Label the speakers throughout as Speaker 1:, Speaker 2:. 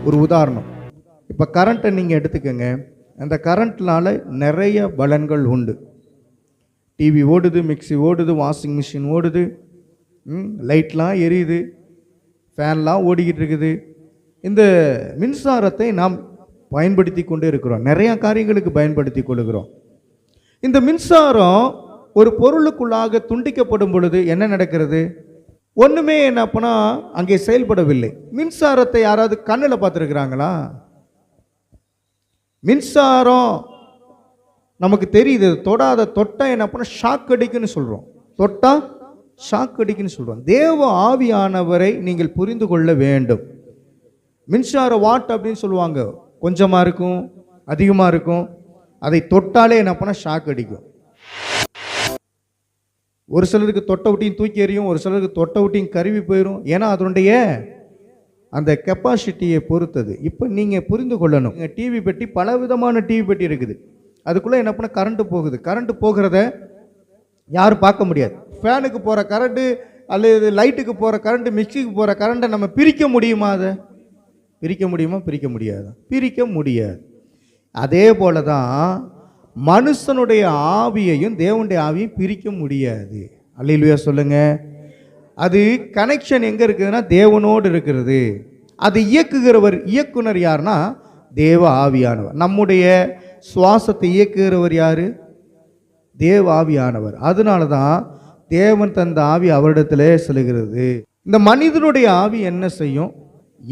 Speaker 1: ஒரு உதாரணம், இப்போ கரண்ட்டை நீங்கள் எடுத்துக்கோங்க. அந்த கரண்ட்னால நிறைய பலன்கள் உண்டு. டிவி ஓடுது, மிக்சி ஓடுது, வாஷிங் மிஷின் ஓடுது, லைட்லாம் எரியுது, ஃபேன்லாம் ஓடிக்கிட்டு இருக்குது. இந்த மின்சாரத்தை நாம் பயன்படுத்தி கொண்டே இருக்கிறோம், நிறையா காரியங்களுக்கு பயன்படுத்தி கொள்கிறோம். இந்த மின்சாரம் ஒரு பொருளுக்குள்ளாக துண்டிக்கப்படும் பொழுது என்ன நடக்கிறது? ஒன்றுமே என்ன அப்பனா அங்கே செயல்படவில்லை. மின்சாரத்தை யாராவது கண்ணில் பார்த்துருக்குறாங்களா? மின்சாரம் நமக்கு தெரியுது, தொட்டா என்ன பண்ண ஷாக் அடிக்குன்னு சொல்கிறோம், தொட்டா ஷாக் அடிக்குன்னு சொல்கிறோம். தேவ ஆவியானவரை நீங்கள் புரிந்து கொள்ள வேண்டும். மின்சார வாட் அப்படின்னு சொல்லுவாங்க, கொஞ்சமாக இருக்கும், அதிகமாக இருக்கும். அதை தொட்டாலே என்ன பண்ண ஷாக் அடிக்கும். ஒரு சிலருக்கு தொட்ட விட்டியும் தூக்கி எறியும், ஒரு சிலருக்கு தொட்ட விட்டியும் கருவி போயிடும். ஏன்னா அதனுடைய அந்த கெப்பாசிட்டியை பொறுத்தது. இப்போ நீங்கள் புரிந்து கொள்ளணும். டிவி பெட்டி, பல விதமான டிவி பெட்டி இருக்குது. அதுக்குள்ளே என்ன பண்ண கரண்ட்டு போகுது. கரண்ட்டு போகிறத யாரும் பார்க்க முடியாது. ஃபேனுக்கு போகிற கரண்ட்டு அல்லது லைட்டுக்கு போகிற கரண்ட்டு, மிக்சிக்கு போகிற கரண்ட்டை நம்ம பிரிக்க முடியுமா? அதை பிரிக்க முடியுமா? பிரிக்க முடியாது, பிரிக்க முடியாது. அதே போல தான் மனுஷனுடைய ஆவியையும் தேவனுடைய ஆவியையும் பிரிக்க முடியாது. அல்லேலூயா சொல்லுங்க. அது கனெக்ஷன் எங்கே இருக்குதுன்னா தேவனோடு இருக்கிறது. அது இயக்குனர் யாருன்னா தேவ ஆவியானவர். நம்முடைய சுவாசத்தை இயக்குகிறவர் யாரு? தேவ ஆவியானவர். அதனால தான் தேவன் தந்த ஆவி அவரிடத்திலே செல்கிறது. இந்த மனிதனுடைய ஆவி என்ன செய்யும்?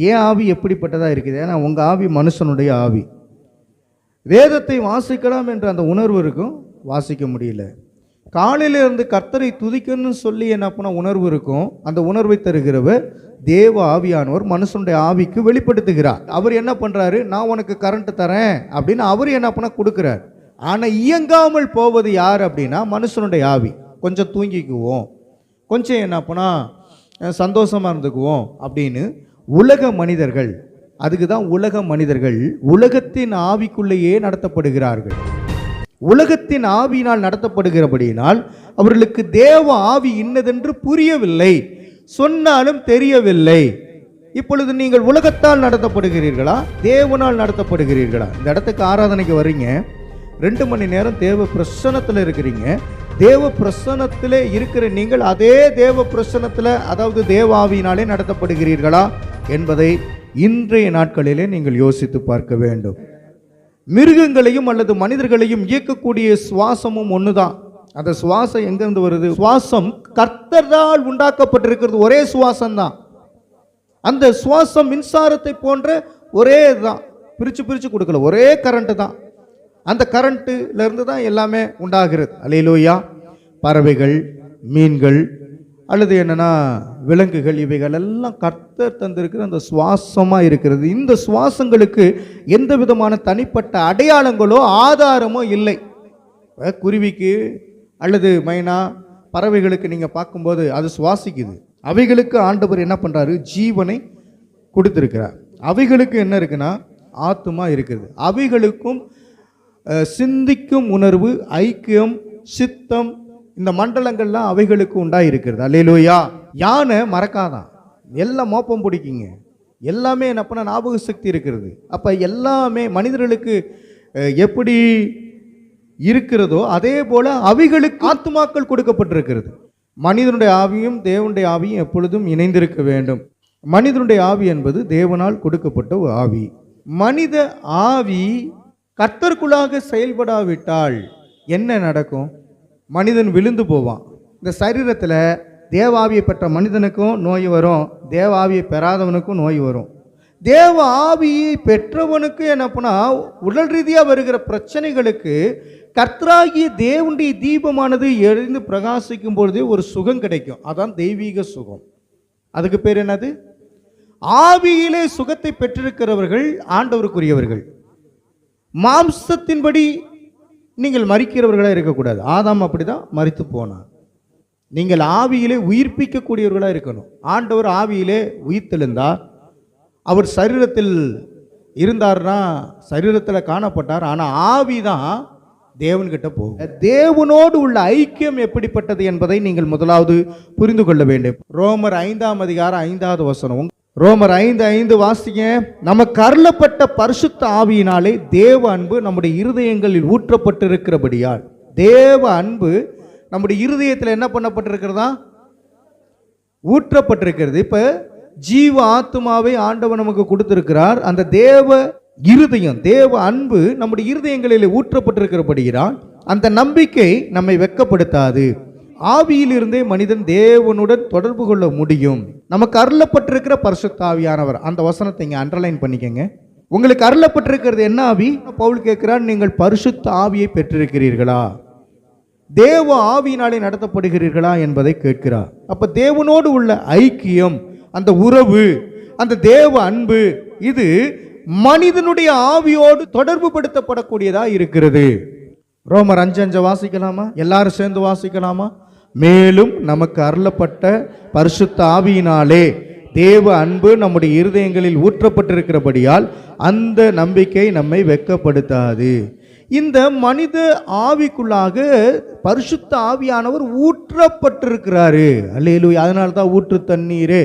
Speaker 1: ஏன் ஆவி எப்படிப்பட்டதாக இருக்குது? ஏன்னா உங்கள் ஆவி மனுஷனுடைய ஆவி. வேதத்தை வாசிக்கலாம் என்ற அந்த உணர்வு இருக்கும், வாசிக்க முடியல. காலையிலிருந்து கர்த்தரை துதிக்கணும்னு சொல்லி என்ன பண்ண உணர்வு இருக்கும். அந்த உணர்வை தருகிறவர் தேவ ஆவியானவர் மனுஷனுடைய ஆவிக்கு வெளிப்படுத்துகிறார். அவர் என்ன பண்ணுறாரு? நான் உனக்கு கரண்ட் தரேன் அப்படின்னு அவர் என்ன பண்ண கொடுக்குறார். ஆனால் இயங்காமல் போவது யார் அப்படின்னா மனுஷனுடைய ஆவி. கொஞ்சம் தூங்கிக்குவோம், கொஞ்சம் என்ன பண்ணா சந்தோஷமாக இருந்துக்குவோம் அப்படின்னு உலக மனிதர்கள், அதுக்கு தான் உலக மனிதர்கள் உலகத்தின் ஆவிக்குள்ளேயே நடத்தப்படுகிறார்கள். உலகத்தின் ஆவியினால் நடத்தப்படுகிறபடியினால் அவர்களுக்கு தேவ ஆவி இன்னதென்று புரியவில்லை, சொன்னாலும் தெரியவில்லை. இப்பொழுது நீங்கள் உலகத்தால் நடத்தப்படுகிறீர்களா, தேவனால் நடத்தப்படுகிறீர்களா? இந்த இடத்துக்கு ஆராதனைக்கு வர்றீங்க, 2 மணி நேரம் தேவ பிரசன்னத்தில் இருக்கிறீங்க. தேவ பிரசன்னத்திலே இருக்கிற நீங்கள் அதே தேவ பிரசன்னத்தில், அதாவது தேவ ஆவியினாலே நடத்தப்படுகிறீர்களா என்பதை இன்றைய நாட்களிலே நீங்கள் யோசித்து பார்க்க வேண்டும். மிருகங்களையும் அல்லது மனிதர்களையும் இயக்கக்கூடிய சுவாசமும் ஒண்ணுதான். அந்த சுவாசம் எங்கிருந்து வருது? சுவாசம் கர்த்தரால் உண்டாக்கப்பட்டிருக்கிறது, ஒரே சுவாசம் தான். அந்த சுவாசம் மின்சாரத்தை போன்ற ஒரே தான், பிரிச்சு கொடுக்கல, ஒரே கரண்ட் தான். அந்த கரண்ட்ல இருந்து தான் எல்லாமே உண்டாகிறது. அல்லேலூயா. பறவைகள், மீன்கள் அல்லது என்னன்னா விலங்குகள், இவைகள் எல்லாம் கர்த்தர் தந்திருக்கிற அந்த சுவாசமா இருக்கிறது. இந்த சுவாசங்களுக்கு எந்த விதமான தனிப்பட்ட அடையாளங்களோ ஆதாரமோ இல்லை. குருவிக்கு அல்லது மைனா, பறவைகளுக்கு நீங்க பார்க்கும்போது அது சுவாசிக்குது. அவைகளுக்கு ஆண்டவர் என்ன பண்றாரு? ஜீவனை கொடுத்திருக்கிறார். அவைகளுக்கு என்ன இருக்குன்னா ஆத்துமா இருக்குது. அவைகளுக்கும் சிந்திக்கும் உணர்வு, ஐக்கியம், சித்தம், இந்த மண்டலங்கள்லாம் அவைகளுக்கு உண்டாயிருக்கிறது. அல்லேலூயா. யானை மறக்காதான், எல்லாம் மோப்பம் பிடிக்குங்க, எல்லாமே என்ன பண்ண ஞாபக சக்தி இருக்கிறது. அப்போ எல்லாமே மனிதர்களுக்கு எப்படி இருக்கிறதோ அதே போல அவைகளுக்கு ஆத்துமாக்கள் கொடுக்கப்பட்டிருக்கிறது. மனிதனுடைய ஆவியும் தேவனுடைய ஆவியும் எப்பொழுதும் இணைந்திருக்க வேண்டும். மனிதனுடைய ஆவி என்பது தேவனால் கொடுக்கப்பட்ட ஒரு ஆவி. மனித ஆவி கர்த்தருக்குள்ளாக செயல்படாவிட்டால் என்ன நடக்கும்? மனிதன் விழுந்து போவான். இந்த சரீரத்தில் தேவாவியை பெற்ற மனிதனுக்கும் நோய் வரும், தேவாவியை பெறாதவனுக்கும் நோய் வரும். தேவ ஆவியை பெற்றவனுக்கு என்ன பண்ணா உடல் ரீதியாக வருகிற பிரச்சனைகளுக்கு கர்த்தராகிய தேவனுடைய தீபமானது எரிந்து பிரகாசிக்கும் பொழுதே ஒரு சுகம் கிடைக்கும். அதான் தெய்வீக சுகம். அதுக்கு பேர் என்னது? ஆவியிலே சுகத்தை பெற்றிருக்கிறவர்கள் ஆண்டவருக்குரியவர்கள். மாம்சத்தின்படி நீங்கள் மரிக்கிறவர்களாக இருக்கக்கூடாது. ஆதாம் அப்படிதான் மரித்து போனார். நீங்கள் ஆவியிலே உயிர்ப்பிக்கக்கூடியவர்களாக இருக்கணும். ஆண்டவர் ஆவியிலே உயிர்த்தெழுந்தார். அவர் சரீரத்தில் இருந்தார்னா சரீரத்தில் காணப்பட்டார். ஆனால் ஆவி தான் தேவன்கிட்ட போகும். தேவனோடு உள்ள ஐக்கியம் எப்படிப்பட்டது என்பதை நீங்கள் முதலாவது புரிந்து கொள்ள வேண்டும். ரோமர் 5 அதிகாரம் 5வது வசனம். ரோமர் 5:5 வாசிங்க. நமக்கு அருளப்பட்ட பரிசுத்த ஆவியினாலே தேவ அன்பு நம்முடைய இருதயங்களில் ஊற்றப்பட்டிருக்கிறபடியால், தேவ அன்பு நம்முடைய இருதயத்தில் என்ன பண்ணப்பட்டிருக்கிறதா? ஊற்றப்பட்டிருக்கிறது. இப்ப ஜீவ ஆத்மாவை ஆண்டவர் நமக்கு கொடுத்திருக்கிறார். அந்த தேவ இருதயம், தேவ அன்பு நம்முடைய இருதயங்களில் ஊற்றப்பட்டிருக்கிறபடியால் அந்த நம்பிக்கை நம்மை வெட்கப்படுத்தாது. ஆவியிலிருந்தே மனிதன் தேவனுடன் தொடர்பு கொள்ள முடியும். நமக்கு அருளப்பட்டிருக்கிற பரிசுத்த ஆவியானவர், அந்த வசனத்தை இங்க அண்டர்லைன் பண்ணிக்கங்க. உங்களுக்கு அருளப்பட்டிருக்கிறது என்ன ஆவி? பவுல் கேட்கிறார், நீங்கள் பரிசுத்த ஆவியை பெற்றிருக்கிறீர்களா, தேவ ஆவியினாலே நடத்தப்படுகிறீர்களா என்பதை கேட்கிறார். அப்ப தேவனோடு உள்ள ஐக்கியம், அந்த உறவு, அந்த தேவ அன்பு, இது மனிதனுடைய ஆவியோடு தொடர்பு படுத்தப்படக்கூடியதா இருக்கிறது. ரோமர் 5:5 வாசிக்கலாமா? எல்லாரும் சேர்ந்து வாசிக்கலாமா? மேலும் நமக்கு அருளப்பட்ட பரிசுத்த ஆவியினாலே தேவ அன்பு நம்முடைய இருதயங்களில் ஊற்றப்பட்டிருக்கிறபடியால் அந்த நம்பிக்கை நம்மை வெட்கப்படுத்தாது. இந்த மனித ஆவிக்குள்ளாக பரிசுத்த ஆவியானவர் ஊற்றப்பட்டிருக்கிறாரு. அல்லேலூயா. அதனால தான் ஊற்று தண்ணீரே,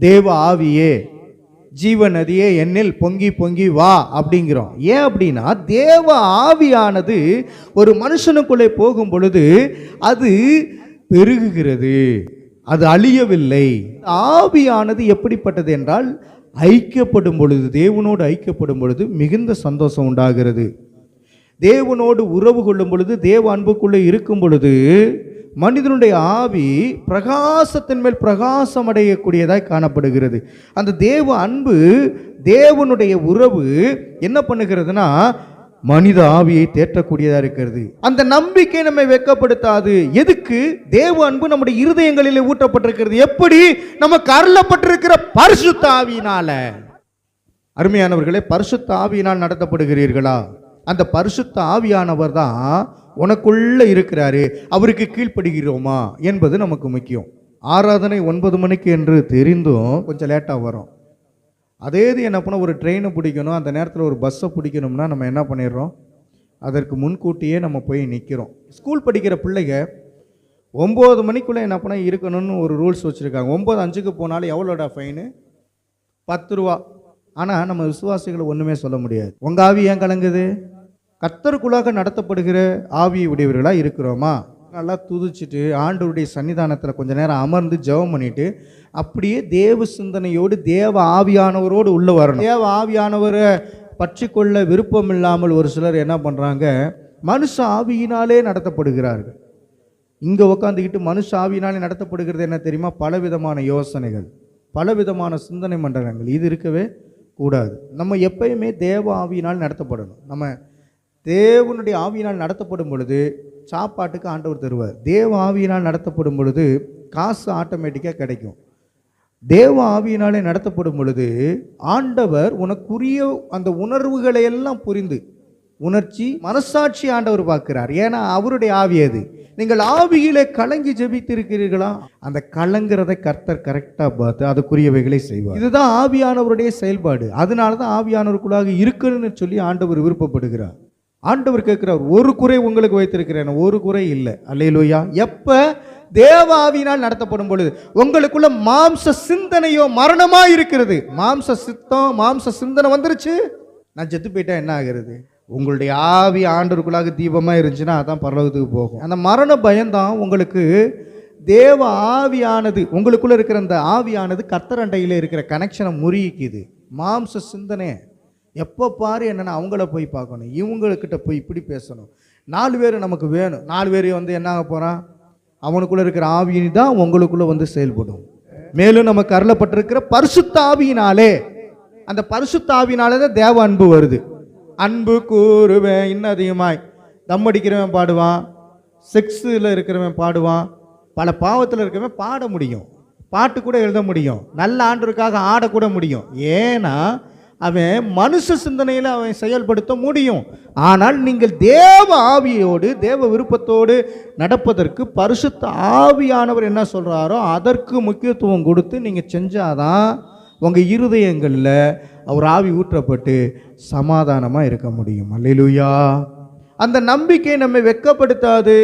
Speaker 1: தேவ ஆவியே, ஜீவ நதியே என்னில் பொங்கி பொங்கி வா அப்படிங்கிறோம். ஏன் அப்படின்னா, தேவ ஆவியானது ஒரு மனுஷனுக்குள்ளே போகும் பொழுது அது பெருகுகிறது, அது அழியவில்லை. ஆவியானது எப்படிப்பட்டது என்றால், ஐக்கியப்படும் பொழுது, தேவனோடு ஐக்கியப்படும் பொழுது மிகுந்த சந்தோஷம் உண்டாகிறது. தேவனோடு உறவு கொள்ளும் பொழுது, தேவ அன்புக்குள்ளே இருக்கும் பொழுது மனிதனுடைய ஆவி பிரகாசத்தின் மேல் பிரகாசம் அடையக்கூடியதாய் காணப்படுகிறது. அந்த தேவ அன்பு, தேவனுடைய உறவு என்ன பண்ணுகிறதுனா மனித ஆவியை தேற்றக்கூடியதா இருக்கிறது. அந்த நம்பிக்கை நம்மை வெட்கப்படுத்தாது. எதுக்கு? தேவ அன்பு நம்முடைய இருதயங்களிலே ஊற்றப்பட்டிருக்கிறது. எப்படி? நமக்கு அருளப்பட்டிருக்கிற பரிசுத்த ஆவியினால. அருமையானவர்களே, பரிசுத்த ஆவியினால் நடத்தப்படுகிறீர்களா? அந்த பரிசுத்த ஆவியானவர் தான் உனக்குள்ள இருக்கிறாரு. அவருக்கு கீழ்ப்படுகிறோமா என்பது நமக்கு முக்கியம். ஆராதனை 9 மணிக்கு என்று தெரிந்தும் கொஞ்சம் லேட்டாக வரும். அதே இது என்ன பண்ண, ஒரு ட்ரெயினை பிடிக்கணும், அந்த நேரத்தில் ஒரு பஸ்ஸை பிடிக்கணும்னா நம்ம என்ன பண்ணிடுறோம்? அதற்கு முன்கூட்டியே நம்ம போய் நிற்கிறோம். ஸ்கூல் படிக்கிற பிள்ளைங்க 9 மணிக்குள்ளே என்ன பண்ண இருக்கணும்னு ஒரு ரூல்ஸ் வச்சுருக்காங்க. 9:05 போனாலும் எவ்வளோடா ஃபைனு? 10 ரூபா. ஆனால் நம்ம விசுவாசிகளை ஒன்றுமே சொல்ல முடியாது. உங்கள் ஆவி ஏன் கலங்குது? கர்த்தருக்குள்ளாக நடத்தப்படுகிற ஆவி உடையவர்களாக இருக்கிறோமா? நல்லா துதிச்சுட்டு ஆண்டவருடைய சன்னிதானத்தில் கொஞ்ச நேரம் அமர்ந்து ஜெபம் பண்ணிட்டு அப்படியே தேவ சிந்தனையோடு தேவ ஆவியானவரோடு உள்ள வரணும். தேவ ஆவியானவரை பற்றி கொள்ள விருப்பம் இல்லாமல் ஒரு சிலர் என்ன பண்ணுறாங்க, மனுஷ ஆவியினாலே நடத்தப்படுகிறார்கள். இங்கே உட்காந்துக்கிட்டு மனுஷ ஆவியினாலே நடத்தப்படுகிறது என்ன தெரியுமா? பலவிதமான யோசனைகள், பலவிதமான சிந்தனை மண்டலங்கள். இது இருக்கவே கூடாது. நம்ம எப்பயுமே தேவ ஆவியினால் நடத்தப்படணும். நம்ம தேவனுடைய ஆவியினால் நடத்தப்படும் பொழுது சாப்பாட்டுக்கு ஆண்டவர் தருவார். தேவ ஆவியினால் நடத்தப்படும் பொழுது காசு ஆட்டோமேட்டிக்காக கிடைக்கும். தேவ ஆவியினாலே நடத்தப்படும் பொழுது ஆண்டவர் உனக்குரிய அந்த உணர்வுகளை எல்லாம் புரிந்து, உணர்ச்சி மனசாட்சி ஆண்டவர் பார்க்கிறார். ஏன்னா அவருடைய ஆவி அது. நீங்கள் ஆவியிலே கலங்கி ஜெபித்திருக்கிறீர்களா? அந்த கலங்கிறதை கர்த்தர் கரெக்டாக பார்த்து அதுக்குரியவைகளை செய்வார். இதுதான் ஆவியானவருடைய செயல்பாடு. அதனால தான் ஆவியானவருக்குள்ளாக இருக்குன்னு சொல்லி ஆண்டவர் விருப்பப்படுகிறார். ஆண்டவர் கேட்கிறார், ஒரு குறை உங்களுக்கு வைத்திருக்கிறேன், ஒரு குறை இல்லை. அல்லேலூயா. எப்ப? தேவ ஆவியினால் நடத்தப்படும் பொழுது. உங்களுக்குள்ள மாம்ச சிந்தனையோ மரணமா இருக்கிறது. மாம்ச சித்தம், மாம்ச சிந்தனை வந்துருச்சு, நான் செத்து போயிட்டா என்ன ஆகிறது? உங்களுடைய ஆவி ஆண்டவருக்குள்ளாக தீபமாக இருந்துச்சுன்னா அதான் பரலோகத்துக்கு போகும். அந்த மரண பயம்தான் உங்களுக்கு தேவ ஆவியானது, உங்களுக்குள்ள இருக்கிற அந்த ஆவியானது கர்த்தரண்டையில் இருக்கிற கனெக்ஷனை முறிக்குது. மாம்ச சிந்தனை எப்போ பாரு என்னென்னா அவங்கள போய் பார்க்கணும், இவங்கக்கிட்ட போய் இப்படி பேசணும். 4 பேர் நமக்கு வேணும். 4 பேர் வந்து என்ன ஆக போகிறான்? அவனுக்குள்ளே இருக்கிற ஆவியினி தான் உங்களுக்குள்ளே வந்து செயல்படும். மேலும் நமக்கு அருளப்பட்டிருக்கிற பரிசுத்த ஆவியினாலே, அந்த பரிசுத்த ஆவியினாலே தான் தேவ அன்பு வருது. அன்பு கூறுவேன் இன்னும் அதிகமாய். தம் அடிக்கிறவன் பாடுவான், செக்ஸில் இருக்கிறவன் பாடுவான், பல பாவத்தில் இருக்கிறவன் பாட முடியும், பாட்டு கூட எழுத முடியும், நல்ல ஆண்டவருக்காக ஆடக்கூட முடியும். ஏன்னா அவன் மனுஷ சிந்தனையில் அவன் செயல்படுத்த முடியும். ஆனால் நீங்கள் தேவ ஆவியோடு தேவ விருப்பத்தோடு நடப்பதற்கு பரிசுத்த ஆவியானவர் என்ன சொல்கிறாரோ அதற்கு முக்கியத்துவம் கொடுத்து நீங்கள் செஞ்சாதான் உங்கள் இருதயங்களில் அவர் ஆவி ஊற்றப்பட்டு சமாதானமாக இருக்க முடியும். அல்லேலூயா. அந்த நம்பிக்கை நம்மை வெட்கப்படுத்தாது.